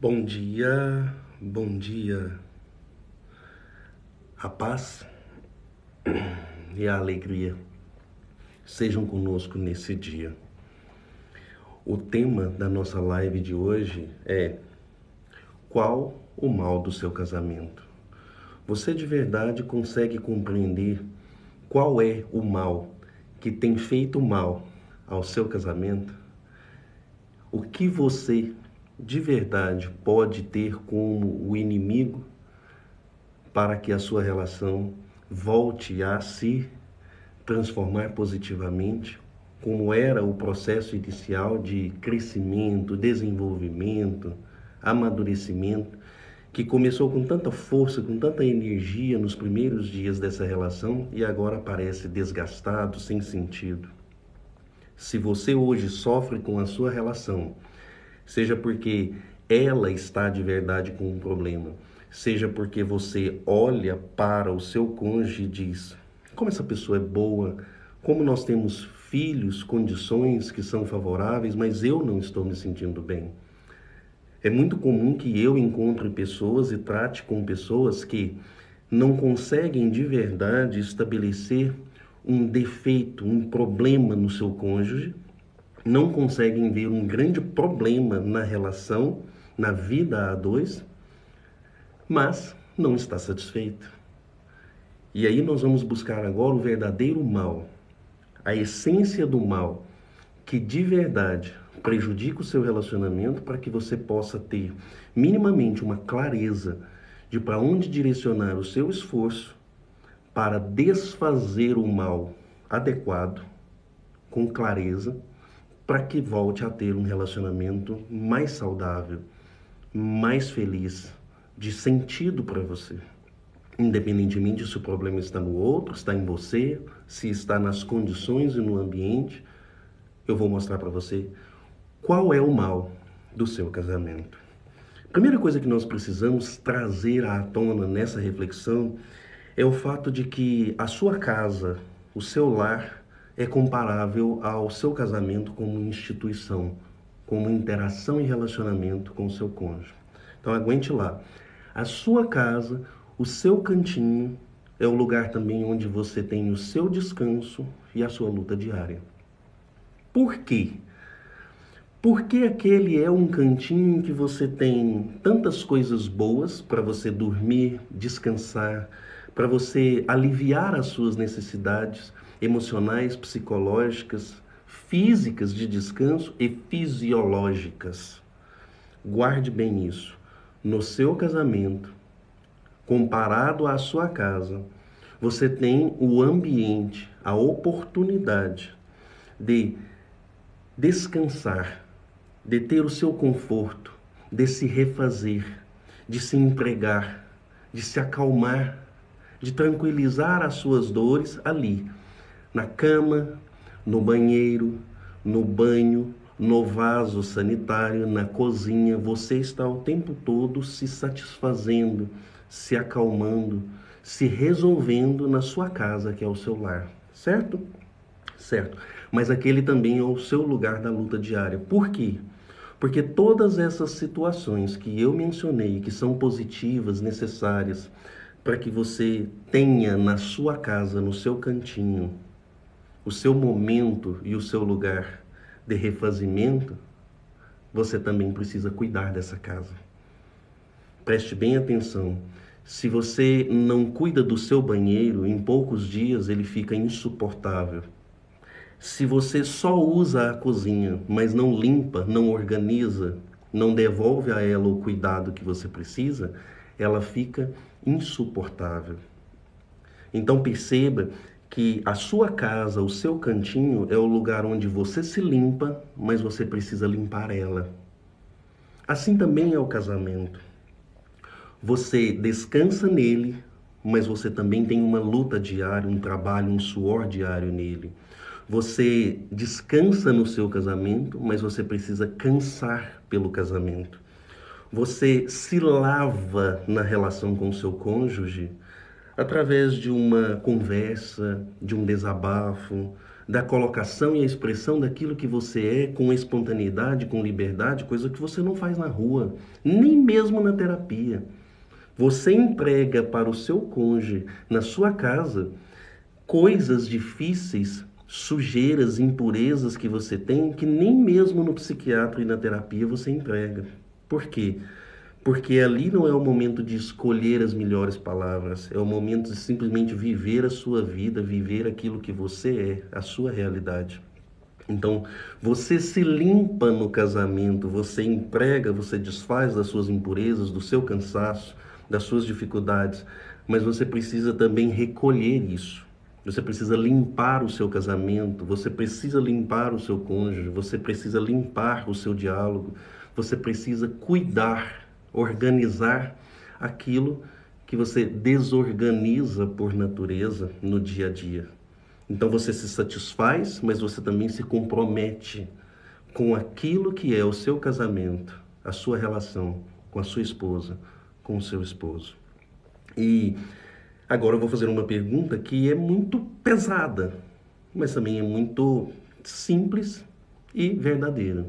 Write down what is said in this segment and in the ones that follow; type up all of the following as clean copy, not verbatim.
Bom dia, a paz e a alegria sejam conosco nesse dia. O tema da nossa live de hoje é: qual o mal do seu casamento? Você de verdade consegue compreender qual é o mal que tem feito mal ao seu casamento? O que você de verdade pode ter como o inimigo para que a sua relação volte a se transformar positivamente, como era o processo inicial de crescimento, desenvolvimento, amadurecimento, que começou com tanta força, com tanta energia nos primeiros dias dessa relação e agora parece desgastado, sem sentido. Se você hoje sofre com a sua relação, seja porque ela está de verdade com um problema, seja porque você olha para o seu cônjuge e diz: como essa pessoa é boa, como nós temos filhos, condições que são favoráveis, mas eu não estou me sentindo bem. É muito comum que eu encontre pessoas e trate com pessoas que não conseguem de verdade estabelecer um defeito, um problema no seu cônjuge, não conseguem ver um grande problema na relação, na vida a dois, mas não está satisfeito. E aí nós vamos buscar agora o verdadeiro mal, a essência do mal, que de verdade prejudica o seu relacionamento, para que você possa ter minimamente uma clareza de para onde direcionar o seu esforço para desfazer o mal adequado, com clareza, para que volte a ter um relacionamento mais saudável, mais feliz, de sentido para você. Independentemente se o problema está no outro, está em você, se está nas condições e no ambiente, eu vou mostrar para você qual é o mal do seu casamento. A primeira coisa que nós precisamos trazer à tona nessa reflexão é o fato de que a sua casa, o seu lar, é comparável ao seu casamento como instituição, como interação e relacionamento com o seu cônjuge. Então aguente lá. A sua casa, o seu cantinho, é o lugar também onde você tem o seu descanso e a sua luta diária. Por quê? Porque aquele é um cantinho em que você tem tantas coisas boas para você dormir, descansar, para você aliviar as suas necessidades emocionais, psicológicas, físicas de descanso e fisiológicas. Guarde bem isso. No seu casamento, comparado à sua casa, você tem o ambiente, a oportunidade de descansar, de ter o seu conforto, de se refazer, de se entregar, de se acalmar, de tranquilizar as suas dores ali, na cama, no banheiro, no banho, no vaso sanitário, na cozinha. Você está o tempo todo se satisfazendo, se acalmando, se resolvendo na sua casa, que é o seu lar, certo? Certo. Mas aquele também é o seu lugar da luta diária. Por quê? Porque todas essas situações que eu mencionei, que são positivas, necessárias, para que você tenha na sua casa, no seu cantinho, o seu momento e o seu lugar de refazimento, você também precisa cuidar dessa casa. Preste bem atenção. Se você não cuida do seu banheiro, em poucos dias ele fica insuportável. Se você só usa a cozinha, mas não limpa, não organiza, não devolve a ela o cuidado que você precisa, ela fica insuportável. Então perceba que a sua casa, o seu cantinho, é o lugar onde você se limpa, mas você precisa limpar ela. Assim também é o casamento. Você descansa nele, mas você também tem uma luta diária, um trabalho, um suor diário nele. Você descansa no seu casamento, mas você precisa cansar pelo casamento. Você se lava na relação com o seu cônjuge através de uma conversa, de um desabafo, da colocação e a expressão daquilo que você é, com espontaneidade, com liberdade, coisa que você não faz na rua, nem mesmo na terapia. Você emprega para o seu cônjuge, na sua casa, coisas difíceis, sujeiras, impurezas que você tem, que nem mesmo no psiquiatra e na terapia você entrega. Por quê? Porque ali não é o momento de escolher as melhores palavras, é o momento de simplesmente viver a sua vida, viver aquilo que você é, a sua realidade. Então, você se limpa no casamento, você emprega, você desfaz das suas impurezas, do seu cansaço, das suas dificuldades, mas você precisa também recolher isso. Você precisa limpar o seu casamento, você precisa limpar o seu cônjuge, você precisa limpar o seu diálogo, você precisa cuidar, organizar aquilo que você desorganiza por natureza no dia a dia. Então você se satisfaz, mas você também se compromete com aquilo que é o seu casamento, a sua relação com a sua esposa, com o seu esposo. E agora eu vou fazer uma pergunta que é muito pesada, mas também é muito simples e verdadeira.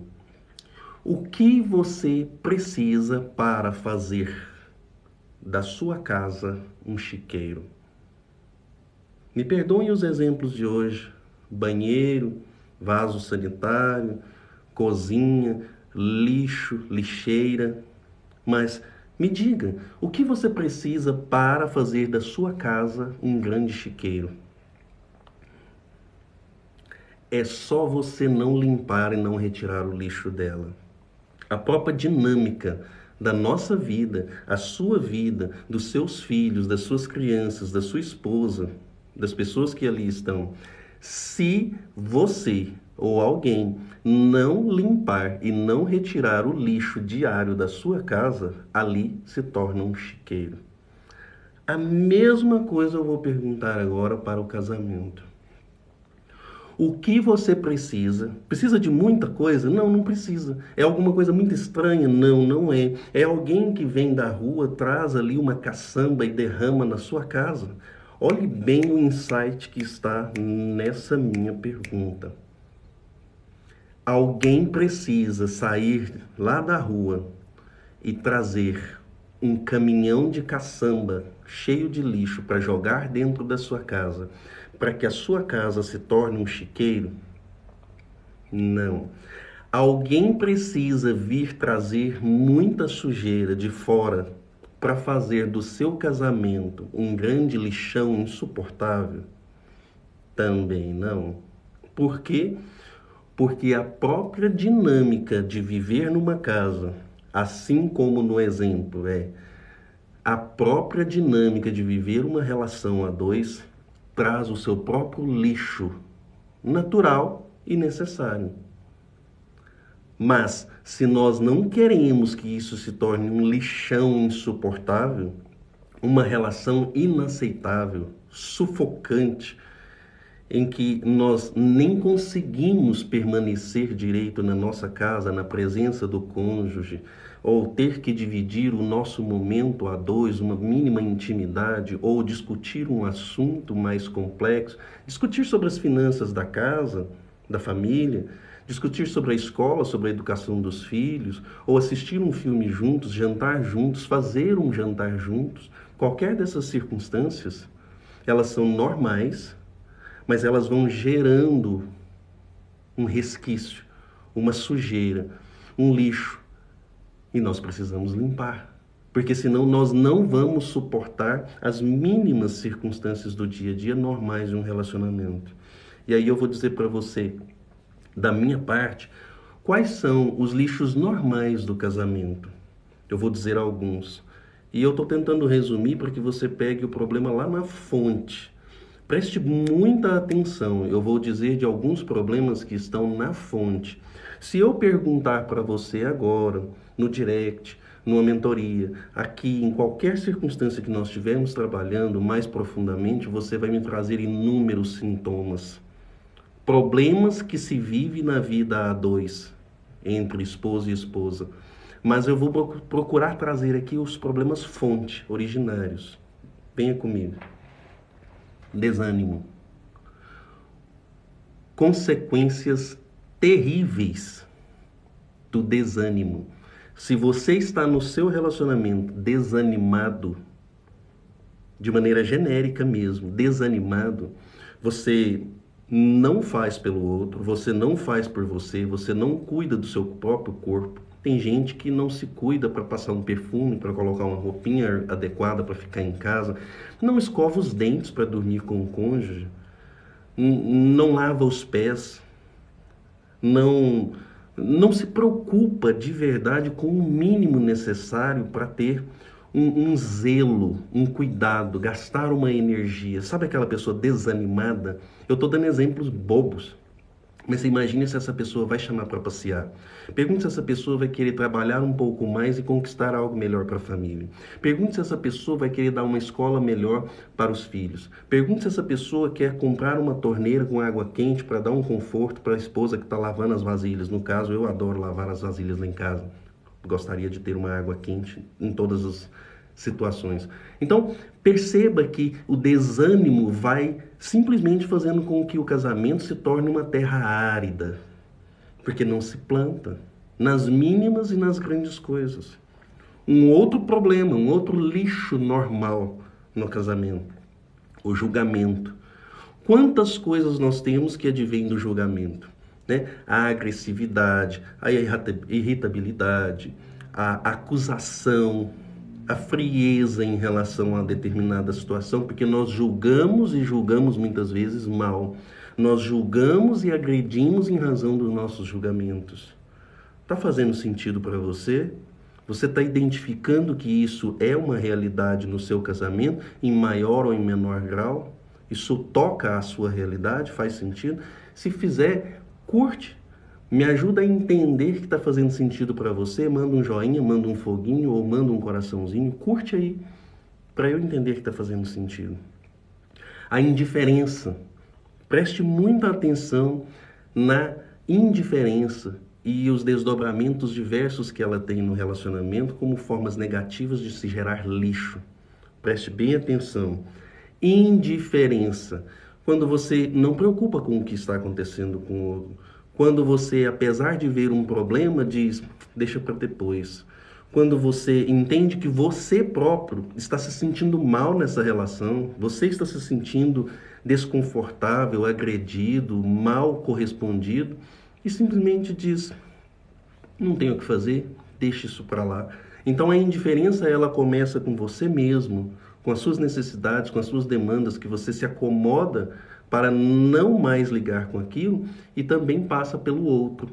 O que você precisa para fazer da sua casa um chiqueiro? Me perdoem os exemplos de hoje: banheiro, vaso sanitário, cozinha, lixo, lixeira. Mas me diga, o que você precisa para fazer da sua casa um grande chiqueiro? É só você não limpar e não retirar o lixo dela. A própria dinâmica da nossa vida, a sua vida, dos seus filhos, das suas crianças, da sua esposa, das pessoas que ali estão, se você ou alguém não limpar e não retirar o lixo diário da sua casa, ali se torna um chiqueiro. A mesma coisa eu vou perguntar agora para o casamento. O que você precisa? Precisa de muita coisa? Não, não precisa. É alguma coisa muito estranha? Não, não é. É alguém que vem da rua, traz ali uma caçamba e derrama na sua casa? Olhe bem o insight que está nessa minha pergunta. Alguém precisa sair lá da rua e trazer um caminhão de caçamba cheio de lixo para jogar dentro da sua casa, para que a sua casa se torne um chiqueiro? Não. Alguém precisa vir trazer muita sujeira de fora para fazer do seu casamento um grande lixão insuportável? Também não. Por quê? Porque a própria dinâmica de viver numa casa, assim como no exemplo, a própria dinâmica de viver uma relação a dois, traz o seu próprio lixo natural e necessário. Mas, se nós não queremos que isso se torne um lixão insuportável, uma relação inaceitável, sufocante, em que nós nem conseguimos permanecer direito na nossa casa, na presença do cônjuge, ou ter que dividir o nosso momento a dois, uma mínima intimidade, ou discutir um assunto mais complexo, discutir sobre as finanças da casa, da família, discutir sobre a escola, sobre a educação dos filhos, ou assistir um filme juntos, jantar juntos, fazer um jantar juntos. Qualquer dessas circunstâncias, elas são normais, mas elas vão gerando um resquício, uma sujeira, um lixo. E nós precisamos limpar, porque senão nós não vamos suportar as mínimas circunstâncias do dia a dia normais de um relacionamento. E aí eu vou dizer para você, da minha parte, quais são os lixos normais do casamento. Eu vou dizer alguns. E eu estou tentando resumir para que você pegue o problema lá na fonte. Preste muita atenção, eu vou dizer de alguns problemas que estão na fonte. Se eu perguntar para você agora, no direct, numa mentoria, aqui, em qualquer circunstância que nós estivermos trabalhando mais profundamente, você vai me trazer inúmeros sintomas. Problemas que se vive na vida a dois, entre esposo e esposa. Mas eu vou procurar trazer aqui os problemas fonte, originários. Venha comigo. Desânimo, consequências terríveis do desânimo. Se você está no seu relacionamento desanimado, de maneira genérica mesmo, desanimado, você não faz pelo outro, você não faz por você, você não cuida do seu próprio corpo. Tem gente que não se cuida para passar um perfume, para colocar uma roupinha adequada para ficar em casa, não escova os dentes para dormir com o cônjuge, não lava os pés, não se preocupa de verdade com o mínimo necessário para ter um zelo, um cuidado, gastar uma energia. Sabe aquela pessoa desanimada? Eu estou dando exemplos bobos, mas você imagina se essa pessoa vai chamar para passear. Pergunte se essa pessoa vai querer trabalhar um pouco mais e conquistar algo melhor para a família. Pergunte se essa pessoa vai querer dar uma escola melhor para os filhos. Pergunte se essa pessoa quer comprar uma torneira com água quente para dar um conforto para a esposa que está lavando as vasilhas. No caso, eu adoro lavar as vasilhas lá em casa. Gostaria de ter uma água quente em todas as situações. Então, perceba que o desânimo vai simplesmente fazendo com que o casamento se torne uma terra árida, porque não se planta nas mínimas e nas grandes coisas. Um outro problema, um outro lixo normal no casamento, o julgamento. Quantas coisas nós temos que advêm do julgamento, né? A agressividade, a irritabilidade, a acusação, a frieza em relação a determinada situação, porque nós julgamos e julgamos muitas vezes mal. Nós julgamos e agredimos em razão dos nossos julgamentos. Está fazendo sentido para você? Você está identificando que isso é uma realidade no seu casamento, em maior ou em menor grau? Isso toca a sua realidade? Faz sentido? Se fizer, curte. Me ajuda a entender que está fazendo sentido para você. Manda um joinha, manda um foguinho ou manda um coraçãozinho. Curte aí, para eu entender que está fazendo sentido. A indiferença. Preste muita atenção na indiferença e os desdobramentos diversos que ela tem no relacionamento como formas negativas de se gerar lixo. Preste bem atenção. Indiferença. Quando você não preocupa com o que está acontecendo com o outro. Quando você, apesar de ver um problema, diz, deixa para depois. Quando você entende que você próprio está se sentindo mal nessa relação, você está se sentindo desconfortável, agredido, mal correspondido, e simplesmente diz, não tenho o que fazer, deixa isso para lá. Então a indiferença, ela começa com você mesmo, com as suas necessidades, com as suas demandas, que você se acomoda para não mais ligar com aquilo e também passa pelo outro.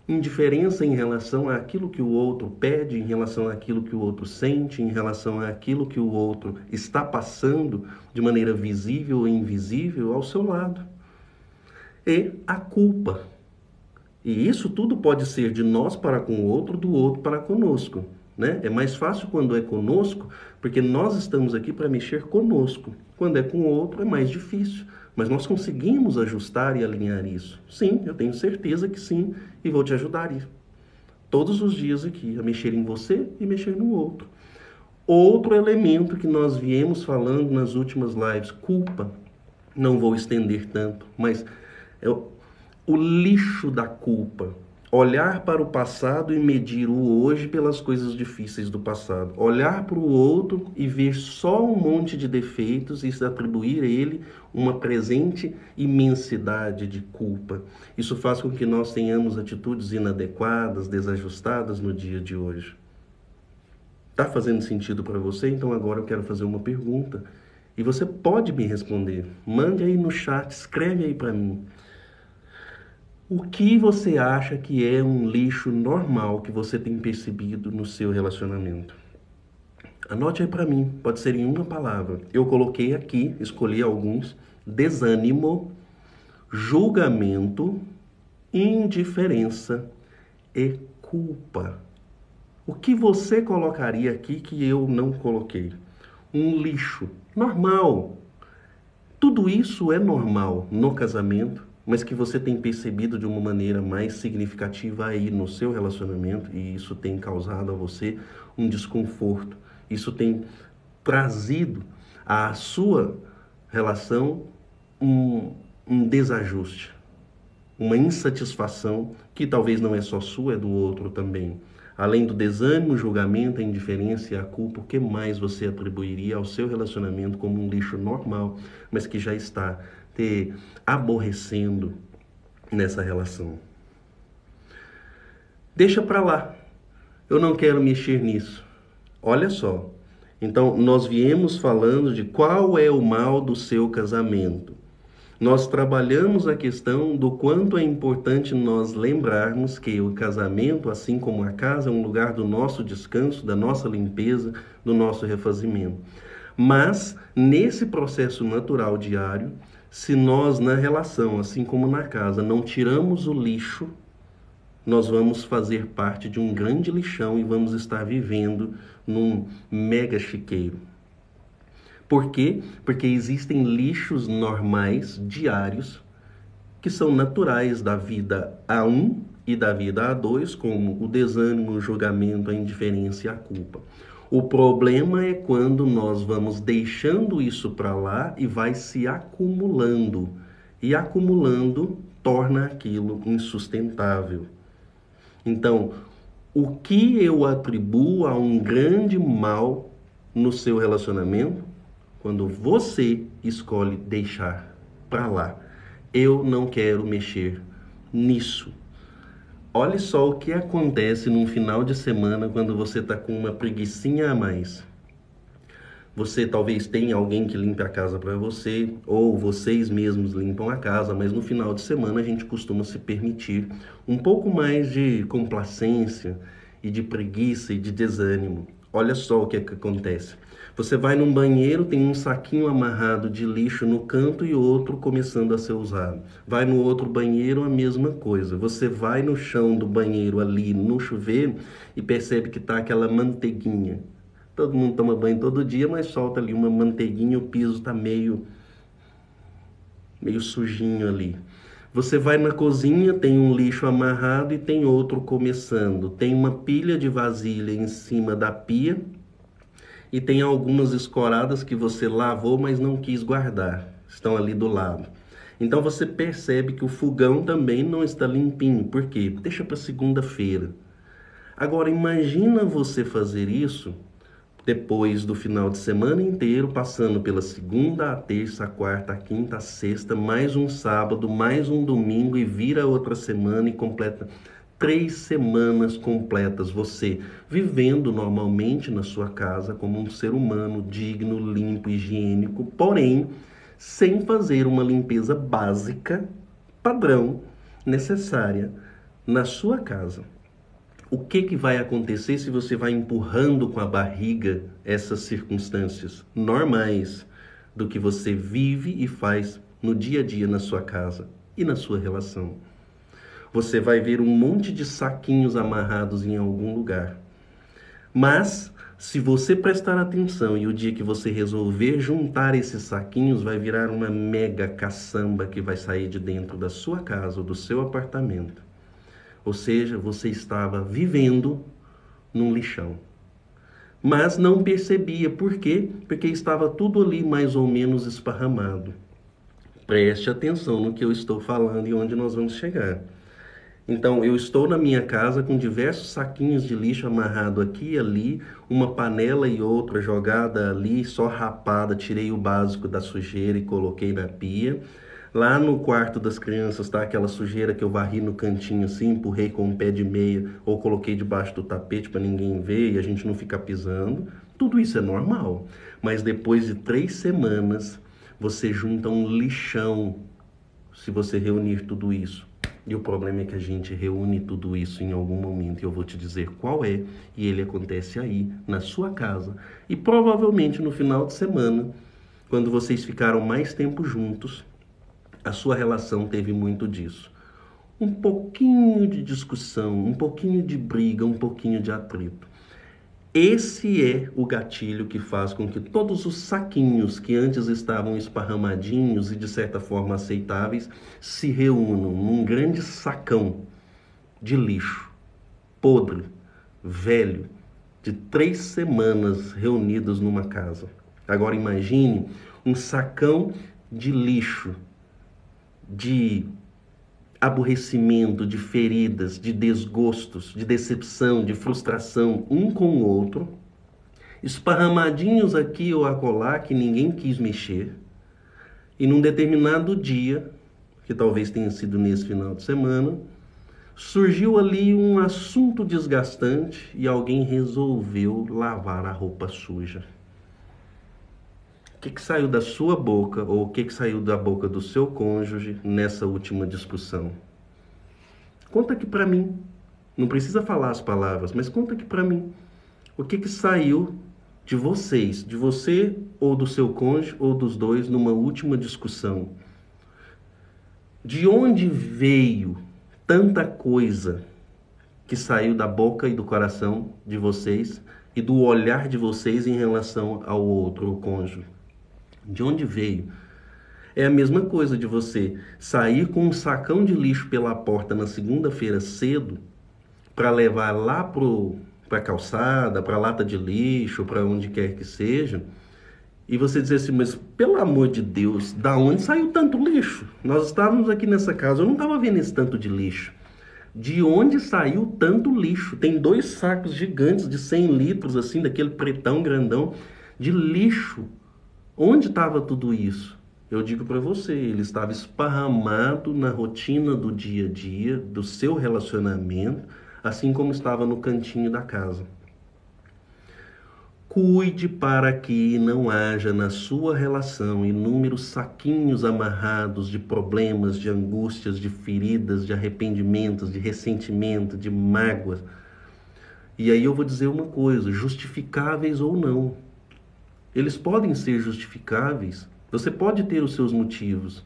Indiferença em relação àquilo que o outro pede, em relação àquilo que o outro sente, em relação àquilo que o outro está passando de maneira visível ou invisível ao seu lado. E a culpa. E isso tudo pode ser de nós para com o outro, do outro para conosco, né? É mais fácil quando é conosco, porque nós estamos aqui para mexer conosco. Quando é com o outro é mais difícil. Mas nós conseguimos ajustar e alinhar isso. Sim, eu tenho certeza que sim, e vou te ajudar isso. Todos os dias aqui, a mexer em você e mexer no outro. Outro elemento que nós viemos falando nas últimas lives, culpa. Não vou estender tanto, mas é o lixo da culpa. Olhar para o passado e medir o hoje pelas coisas difíceis do passado. Olhar para o outro e ver só um monte de defeitos e atribuir a ele uma presente imensidade de culpa. Isso faz com que nós tenhamos atitudes inadequadas, desajustadas no dia de hoje. Está fazendo sentido para você? Então agora eu quero fazer uma pergunta. E você pode me responder. Mande aí no chat, escreve aí para mim. O que você acha que é um lixo normal que você tem percebido no seu relacionamento? Anote aí para mim, pode ser em uma palavra. Eu coloquei aqui, escolhi alguns: desânimo, julgamento, indiferença e culpa. O que você colocaria aqui que eu não coloquei? Um lixo normal. Tudo isso é normal no casamento, mas que você tem percebido de uma maneira mais significativa aí no seu relacionamento, e isso tem causado a você um desconforto. Isso tem trazido à sua relação um desajuste. uma insatisfação que talvez não é só sua, é do outro também. Além do desânimo, o julgamento, a indiferença e a culpa, o que mais você atribuiria ao seu relacionamento como um lixo normal, mas que já está te aborrecendo nessa relação? Deixa pra lá. Eu não quero mexer nisso. Olha só. Então, nós viemos falando de qual é o mal do seu casamento. Nós trabalhamos a questão do quanto é importante nós lembrarmos que o casamento, assim como a casa, é um lugar do nosso descanso, da nossa limpeza, do nosso refazimento. Mas, nesse processo natural diário, se nós na relação, assim como na casa, não tiramos o lixo, nós vamos fazer parte de um grande lixão e vamos estar vivendo num mega chiqueiro. Por quê? Porque existem lixos normais, diários, que são naturais da vida A1 e da vida A2, como o desânimo, o julgamento, a indiferença e a culpa. O problema é quando nós vamos deixando isso para lá e vai se acumulando. E acumulando torna aquilo insustentável. Então, o que eu atribuo a um grande mal no seu relacionamento? Quando você escolhe deixar para lá. Eu não quero mexer nisso. Olha só o que acontece num final de semana quando você está com uma preguicinha a mais. Você talvez tenha alguém que limpe a casa para você, ou vocês mesmos limpam a casa, mas no final de semana a gente costuma se permitir um pouco mais de complacência e de preguiça e de desânimo. Olha só o que acontece. Você vai num banheiro, tem um saquinho amarrado de lixo no canto e outro começando a ser usado. Vai no outro banheiro, a mesma coisa. Você vai no chão do banheiro ali, no chuveiro, e percebe que tá aquela manteiguinha. Todo mundo toma banho todo dia, mas solta ali uma manteiguinha, o piso tá meio sujinho ali. Você vai na cozinha, tem um lixo amarrado e tem outro começando. Tem uma pilha de vasilha em cima da pia e tem algumas escoradas que você lavou, mas não quis guardar. Estão ali do lado. Então você percebe que o fogão também não está limpinho. Por quê? Deixa para segunda-feira. Agora imagina você fazer isso depois do final de semana inteiro, passando pela segunda, a terça, a quarta, a quinta, a sexta, mais um sábado, mais um domingo e vira outra semana e completa 3 semanas completas, você vivendo normalmente na sua casa como um ser humano digno, limpo, higiênico, porém sem fazer uma limpeza básica, padrão, necessária na sua casa. O que vai acontecer se você vai empurrando com a barriga essas circunstâncias normais do que você vive e faz no dia a dia na sua casa e na sua relação? Você vai ver um monte de saquinhos amarrados em algum lugar. Mas, se você prestar atenção e o dia que você resolver juntar esses saquinhos, vai virar uma mega caçamba que vai sair de dentro da sua casa ou do seu apartamento. Ou seja, você estava vivendo num lixão. Mas não percebia. Por quê? Porque estava tudo ali mais ou menos esparramado. Preste atenção no que eu estou falando e onde nós vamos chegar. Então, eu estou na minha casa com diversos saquinhos de lixo amarrado aqui e ali, uma panela e outra jogada ali, só rapada, tirei o básico da sujeira e coloquei na pia. Lá no quarto das crianças tá aquela sujeira que eu varri no cantinho assim, empurrei com um pé de meia ou coloquei debaixo do tapete para ninguém ver e a gente não ficar pisando. Tudo isso é normal. Mas depois de 3 semanas, você junta um lixão se você reunir tudo isso. E o problema é que a gente reúne tudo isso em algum momento e eu vou te dizer qual é, e ele acontece aí, na sua casa. E provavelmente no final de semana, quando vocês ficaram mais tempo juntos, a sua relação teve muito disso. Um pouquinho de discussão, um pouquinho de briga, um pouquinho de atrito. Esse é o gatilho que faz com que todos os saquinhos que antes estavam esparramadinhos e de certa forma aceitáveis se reúnam num grande sacão de lixo, podre, velho, de 3 semanas reunidos numa casa. Agora imagine um sacão de lixo de aborrecimento, de feridas, de desgostos, de decepção, de frustração um com o outro, esparramadinhos aqui ou acolá que ninguém quis mexer, e num determinado dia, que talvez tenha sido nesse final de semana, surgiu ali um assunto desgastante e alguém resolveu lavar a roupa suja. O que saiu da sua boca ou o que saiu da boca do seu cônjuge nessa última discussão? Conta aqui pra mim. Não precisa falar as palavras, mas conta aqui pra mim. O que saiu de vocês, de você ou do seu cônjuge ou dos dois numa última discussão? De onde veio tanta coisa que saiu da boca e do coração de vocês e do olhar de vocês em relação ao outro, o cônjuge? De onde veio? É a mesma coisa de você sair com um sacão de lixo pela porta na segunda-feira cedo para levar lá para a calçada, para a lata de lixo, para onde quer que seja, e você dizer assim, mas pelo amor de Deus, da onde saiu tanto lixo? Nós estávamos aqui nessa casa, eu não estava vendo esse tanto de lixo. De onde saiu tanto lixo? Tem 2 sacos gigantes de 100 litros, assim, daquele pretão grandão, de lixo. Onde estava tudo isso? Eu digo para você, ele estava esparramado na rotina do dia a dia, do seu relacionamento, assim como estava no cantinho da casa. Cuide para que não haja na sua relação inúmeros saquinhos amarrados de problemas, de angústias, de feridas, de arrependimentos, de ressentimento, de mágoas. E aí eu vou dizer uma coisa, justificáveis ou não. Eles podem ser justificáveis, você pode ter os seus motivos.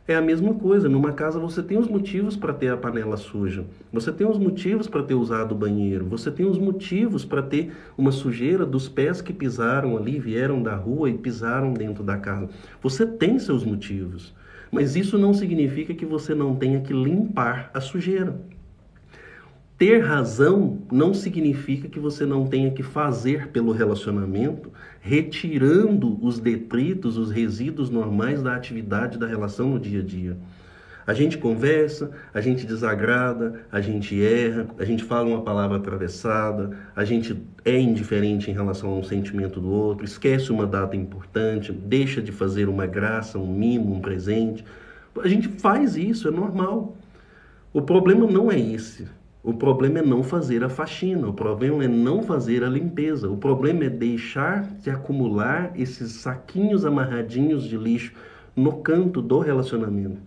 É a mesma coisa, numa casa você tem os motivos para ter a panela suja, você tem os motivos para ter usado o banheiro, você tem os motivos para ter uma sujeira dos pés que pisaram ali, vieram da rua e pisaram dentro da casa. Você tem seus motivos, mas isso não significa que você não tenha que limpar a sujeira. Ter razão não significa que você não tenha que fazer pelo relacionamento, retirando os detritos, os resíduos normais da atividade da relação no dia a dia. A gente conversa, a gente desagrada, a gente erra, a gente fala uma palavra atravessada, a gente é indiferente em relação a um sentimento do outro, esquece uma data importante, deixa de fazer uma graça, um mimo, um presente. A gente faz isso, é normal. O problema não é esse. O problema é não fazer a faxina, o problema é não fazer a limpeza, o problema é deixar de acumular esses saquinhos amarradinhos de lixo no canto do relacionamento.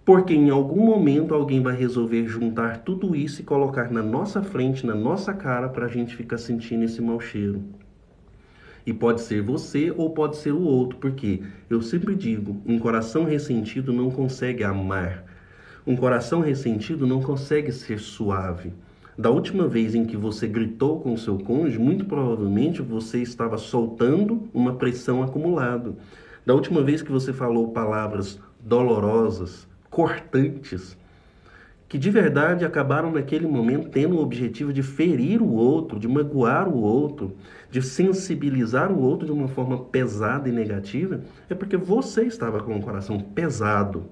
Porque em algum momento alguém vai resolver juntar tudo isso e colocar na nossa frente, na nossa cara, para a gente ficar sentindo esse mau cheiro. E pode ser você ou pode ser o outro, porque eu sempre digo, um coração ressentido não consegue amar. Um coração ressentido não consegue ser suave. Da última vez em que você gritou com o seu cônjuge, muito provavelmente você estava soltando uma pressão acumulada. Da última vez que você falou palavras dolorosas, cortantes, que de verdade acabaram naquele momento tendo o objetivo de ferir o outro, de magoar o outro, de sensibilizar o outro de uma forma pesada e negativa, é porque você estava com o coração pesado,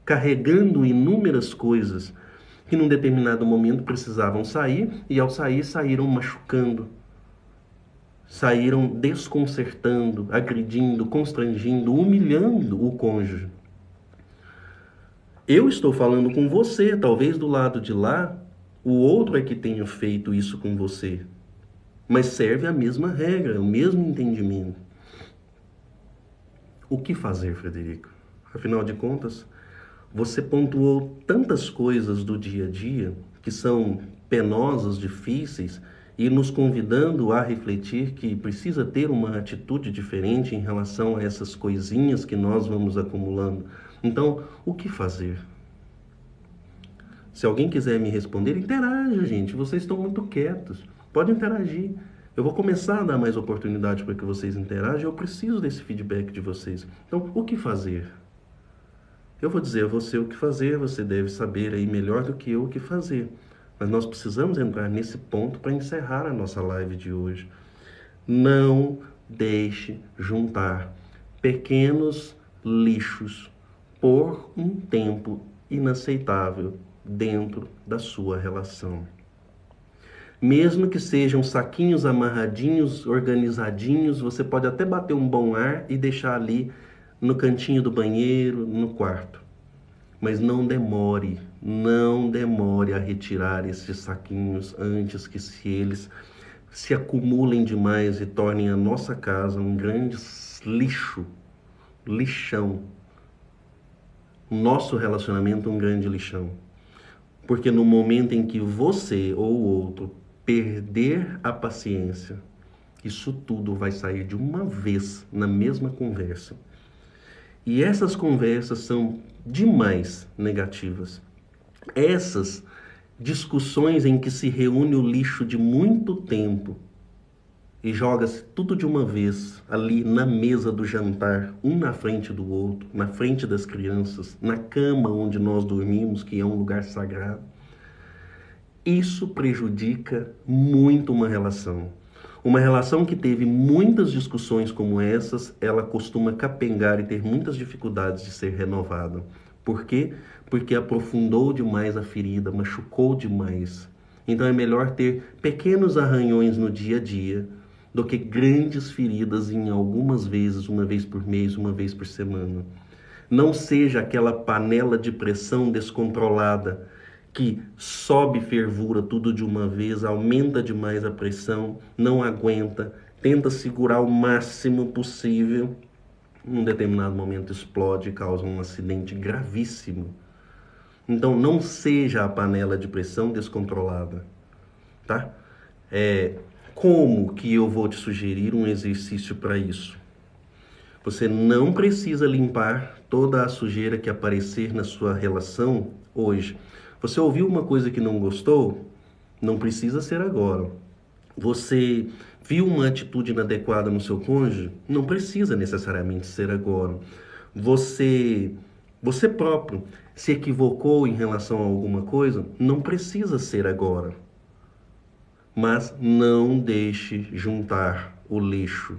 carregando inúmeras coisas que num determinado momento precisavam sair e ao sair, saíram machucando, saíram desconcertando, agredindo, constrangindo, humilhando o cônjuge. Eu estou falando com você, talvez do lado de lá, o outro é que tenha feito isso com você. Mas serve a mesma regra, o mesmo entendimento. O que fazer, Frederico? Afinal de contas, você pontuou tantas coisas do dia a dia que são penosas, difíceis, e nos convidando a refletir que precisa ter uma atitude diferente em relação a essas coisinhas que nós vamos acumulando. Então, o que fazer? Se alguém quiser me responder, interaja, gente. Vocês estão muito quietos. Pode interagir. Eu vou começar a dar mais oportunidade para que vocês interajam. Eu preciso desse feedback de vocês. Então, o que fazer? Eu vou dizer a você o que fazer, você deve saber aí melhor do que eu o que fazer. Mas nós precisamos entrar nesse ponto para encerrar a nossa live de hoje. Não deixe juntar pequenos lixos por um tempo inaceitável dentro da sua relação. Mesmo que sejam saquinhos amarradinhos, organizadinhos, você pode até bater um bom ar e deixar ali no cantinho do banheiro, no quarto. Mas não demore a retirar esses saquinhos antes que eles se acumulem demais e tornem a nossa casa um grande lixão. O nosso relacionamento um grande lixão. Porque no momento em que você ou o outro perder a paciência, isso tudo vai sair de uma vez na mesma conversa. E essas conversas são demais negativas. Essas discussões em que se reúne o lixo de muito tempo e joga-se tudo de uma vez ali na mesa do jantar, um na frente do outro, na frente das crianças, na cama onde nós dormimos, que é um lugar sagrado. Isso prejudica muito uma relação. Uma relação que teve muitas discussões como essas, ela costuma capengar e ter muitas dificuldades de ser renovada. Por quê? Porque aprofundou demais a ferida, machucou demais. Então é melhor ter pequenos arranhões no dia a dia do que grandes feridas em algumas vezes, uma vez por mês, uma vez por semana. Não seja aquela panela de pressão descontrolada que sobe fervura tudo de uma vez, aumenta demais a pressão, não aguenta, tenta segurar o máximo possível, num determinado momento explode e causa um acidente gravíssimo. Então não seja a panela de pressão descontrolada, tá? Como que eu vou te sugerir um exercício para isso? Você não precisa limpar toda a sujeira que aparecer na sua relação hoje. Você ouviu uma coisa que não gostou? Não precisa ser agora. Você viu uma atitude inadequada no seu cônjuge? Não precisa necessariamente ser agora. Você próprio se equivocou em relação a alguma coisa? Não precisa ser agora. Mas não deixe juntar o lixo,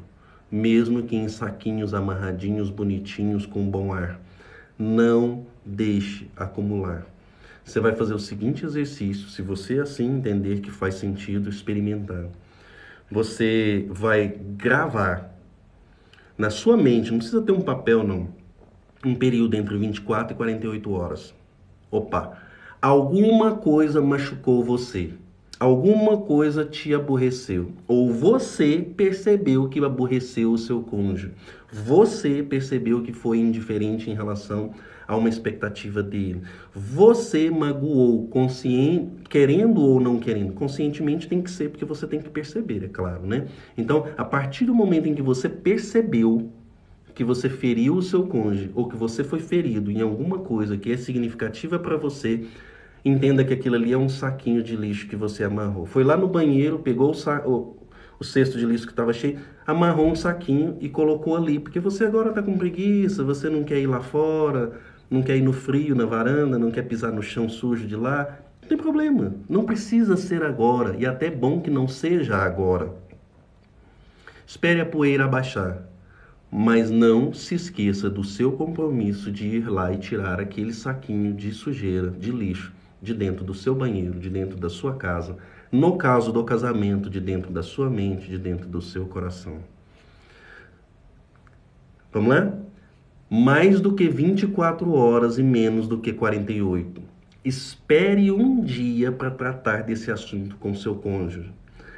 mesmo que em saquinhos amarradinhos, bonitinhos, com bom ar. Não deixe acumular. Você vai fazer o seguinte exercício, se você assim entender que faz sentido experimentar. Você vai gravar na sua mente, não precisa ter um papel não, um período entre 24 e 48 horas. Opa, alguma coisa machucou você, alguma coisa te aborreceu, ou você percebeu que aborreceu o seu cônjuge, você percebeu que foi indiferente em relação a uma expectativa dele, você magoou, querendo ou não querendo, conscientemente tem que ser, porque você tem que perceber, é claro, né? Então, a partir do momento em que você percebeu que você feriu o seu cônjuge, ou que você foi ferido em alguma coisa que é significativa para você, entenda que aquilo ali é um saquinho de lixo que você amarrou. Foi lá no banheiro, pegou o cesto de lixo que estava cheio, amarrou um saquinho e colocou ali, porque você agora está com preguiça, você não quer ir lá fora, não quer ir no frio, na varanda, não quer pisar no chão sujo de lá. Não tem problema, não precisa ser agora, e até é bom que não seja agora. Espere a poeira abaixar. Mas não se esqueça do seu compromisso de ir lá e tirar aquele saquinho de sujeira, de lixo, de dentro do seu banheiro, de dentro da sua casa, no caso do casamento, de dentro da sua mente, de dentro do seu coração. Vamos lá? Mais do que 24 horas e menos do que 48. Espere um dia para tratar desse assunto com seu cônjuge.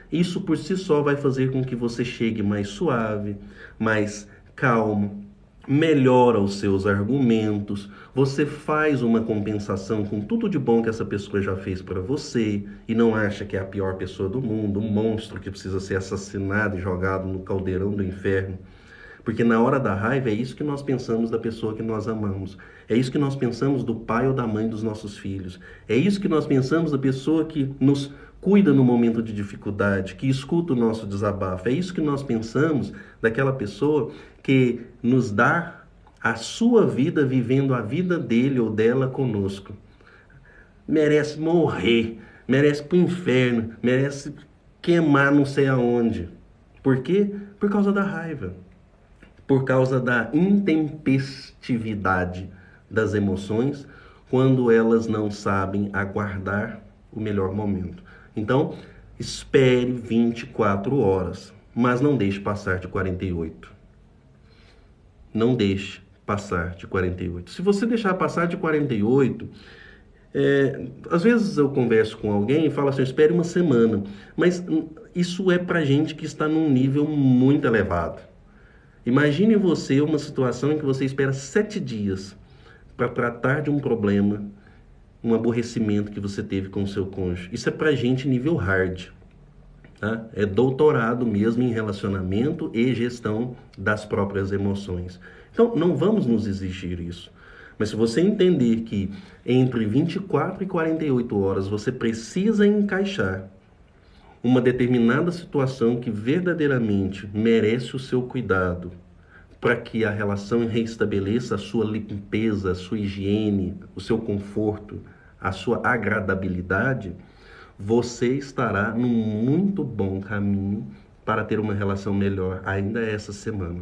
Isso por si só vai fazer com que você chegue mais suave, mais calmo, melhora os seus argumentos, você faz uma compensação com tudo de bom que essa pessoa já fez para você e não acha que é a pior pessoa do mundo, um monstro que precisa ser assassinado e jogado no caldeirão do inferno. Porque na hora da raiva é isso que nós pensamos da pessoa que nós amamos. É isso que nós pensamos do pai ou da mãe dos nossos filhos. É isso que nós pensamos da pessoa que nos cuida no momento de dificuldade, que escuta o nosso desabafo. É isso que nós pensamos daquela pessoa que nos dá a sua vida vivendo a vida dele ou dela conosco. Merece morrer, merece ir para o inferno, merece queimar não sei aonde. Por quê? Por causa da raiva. Por causa da intempestividade das emoções, quando elas não sabem aguardar o melhor momento. Então, espere 24 horas, mas não deixe passar de 48. Não deixe passar de 48. Se você deixar passar de 48, às vezes eu converso com alguém e falo assim, espere uma semana, mas isso é para gente que está num nível muito elevado. Imagine você uma situação em que você espera 7 dias para tratar de um problema, um aborrecimento que você teve com o seu cônjuge. Isso é pra gente nível hard, tá? É doutorado mesmo em relacionamento e gestão das próprias emoções. Então, não vamos nos exigir isso. Mas se você entender que entre 24 e 48 horas você precisa encaixar uma determinada situação que verdadeiramente merece o seu cuidado, para que a relação reestabeleça a sua limpeza, a sua higiene, o seu conforto, a sua agradabilidade, você estará num muito bom caminho para ter uma relação melhor ainda essa semana.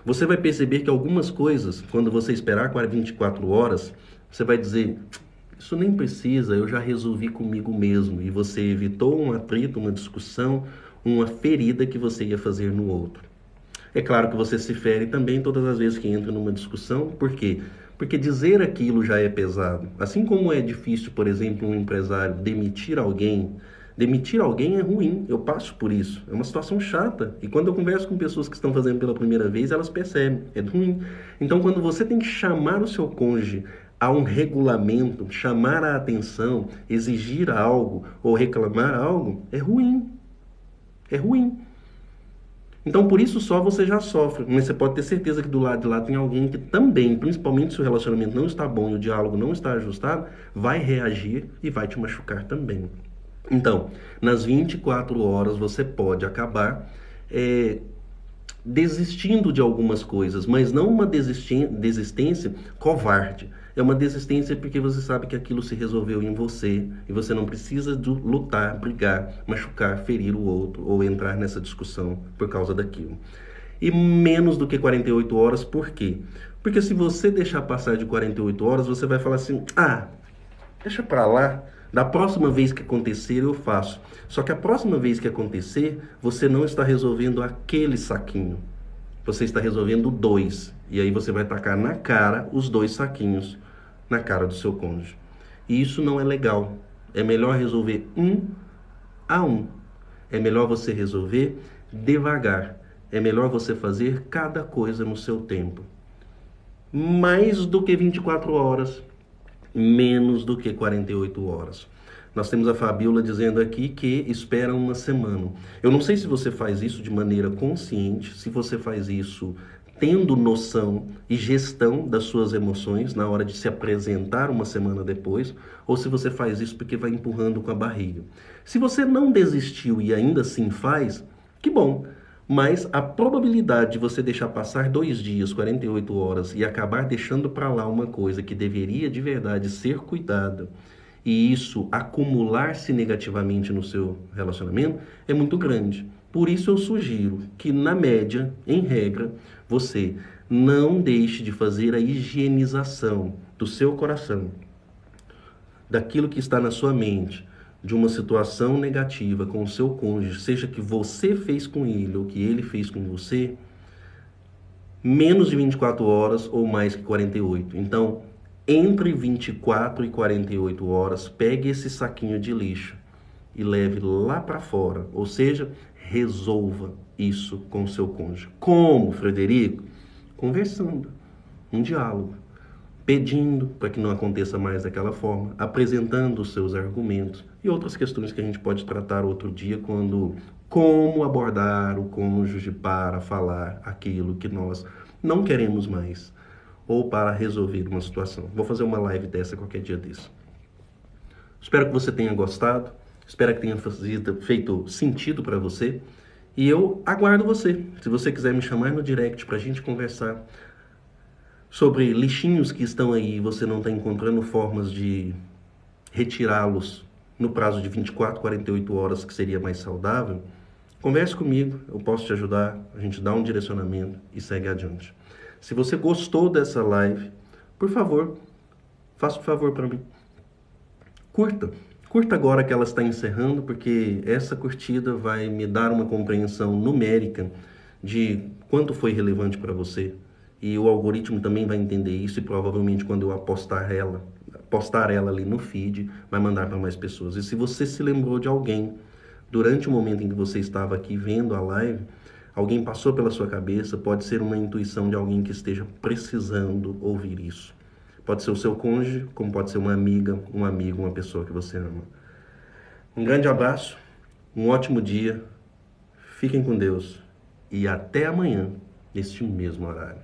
Você vai perceber que algumas coisas, quando você esperar 24 horas, você vai dizer, isso nem precisa, eu já resolvi comigo mesmo. E você evitou um atrito, uma discussão, uma ferida que você ia fazer no outro. É claro que você se fere também todas as vezes que entra numa discussão. Por quê? Porque dizer aquilo já é pesado. Assim como é difícil, por exemplo, um empresário demitir alguém é ruim. Eu passo por isso. É uma situação chata. E quando eu converso com pessoas que estão fazendo pela primeira vez, elas percebem. É ruim. Então, quando você tem que chamar o seu cônjuge a um regulamento, chamar a atenção, exigir algo ou reclamar algo, é ruim. É ruim. Então, por isso só você já sofre. Mas você pode ter certeza que do lado de lá tem alguém que também, principalmente se o relacionamento não está bom e o diálogo não está ajustado, vai reagir e vai te machucar também. Então, nas 24 horas você pode acabar desistindo de algumas coisas, mas não uma desistência covarde. É uma desistência porque você sabe que aquilo se resolveu em você e você não precisa de lutar, brigar, machucar, ferir o outro ou entrar nessa discussão por causa daquilo. E menos do que 48 horas, por quê? Porque se você deixar passar de 48 horas, você vai falar assim, deixa pra lá, da próxima vez que acontecer eu faço. Só que a próxima vez que acontecer, você não está resolvendo aquele saquinho. Você está resolvendo 2. E aí você vai tacar na cara os 2 saquinhos, na cara do seu cônjuge. E isso não é legal. É melhor resolver 1 a 1. É melhor você resolver devagar. É melhor você fazer cada coisa no seu tempo. Mais do que 24 horas, menos do que 48 horas. Nós temos a Fabiola dizendo aqui que espera uma semana. Eu não sei se você faz isso de maneira consciente, se você faz isso tendo noção e gestão das suas emoções na hora de se apresentar uma semana depois, ou se você faz isso porque vai empurrando com a barriga. Se você não desistiu e ainda assim faz, que bom. Mas a probabilidade de você deixar passar 2 dias, 48 horas e acabar deixando para lá uma coisa que deveria de verdade ser cuidada e isso acumular-se negativamente no seu relacionamento é muito grande. Por isso eu sugiro que, na média, em regra, você não deixe de fazer a higienização do seu coração, daquilo que está na sua mente, de uma situação negativa com o seu cônjuge, seja que você fez com ele ou que ele fez com você, menos de 24 horas ou mais que 48. Então, entre 24 e 48 horas, pegue esse saquinho de lixo e leve lá para fora. Ou seja, resolva isso com o seu cônjuge. Como, Frederico? Conversando, um diálogo, pedindo para que não aconteça mais daquela forma, apresentando os seus argumentos e outras questões que a gente pode tratar outro dia como abordar o cônjuge para falar aquilo que nós não queremos mais ou para resolver uma situação. Vou fazer uma live dessa qualquer dia desse. Espero que você tenha gostado, espero que tenha feito sentido para você e eu aguardo você. Se você quiser me chamar no direct para a gente conversar sobre lixinhos que estão aí e você não está encontrando formas de retirá-los no prazo de 24, 48 horas, que seria mais saudável, converse comigo, eu posso te ajudar, a gente dá um direcionamento e segue adiante. Se você gostou dessa live, por favor, faça um favor para mim. Curta. Curta agora que ela está encerrando, porque essa curtida vai me dar uma compreensão numérica de quanto foi relevante para você. E o algoritmo também vai entender isso e provavelmente quando eu postar ela ali no feed, vai mandar para mais pessoas. E se você se lembrou de alguém durante o momento em que você estava aqui vendo a live, alguém passou pela sua cabeça, pode ser uma intuição de alguém que esteja precisando ouvir isso. Pode ser o seu cônjuge, como pode ser uma amiga, um amigo, uma pessoa que você ama. Um grande abraço, um ótimo dia, fiquem com Deus e até amanhã, neste mesmo horário.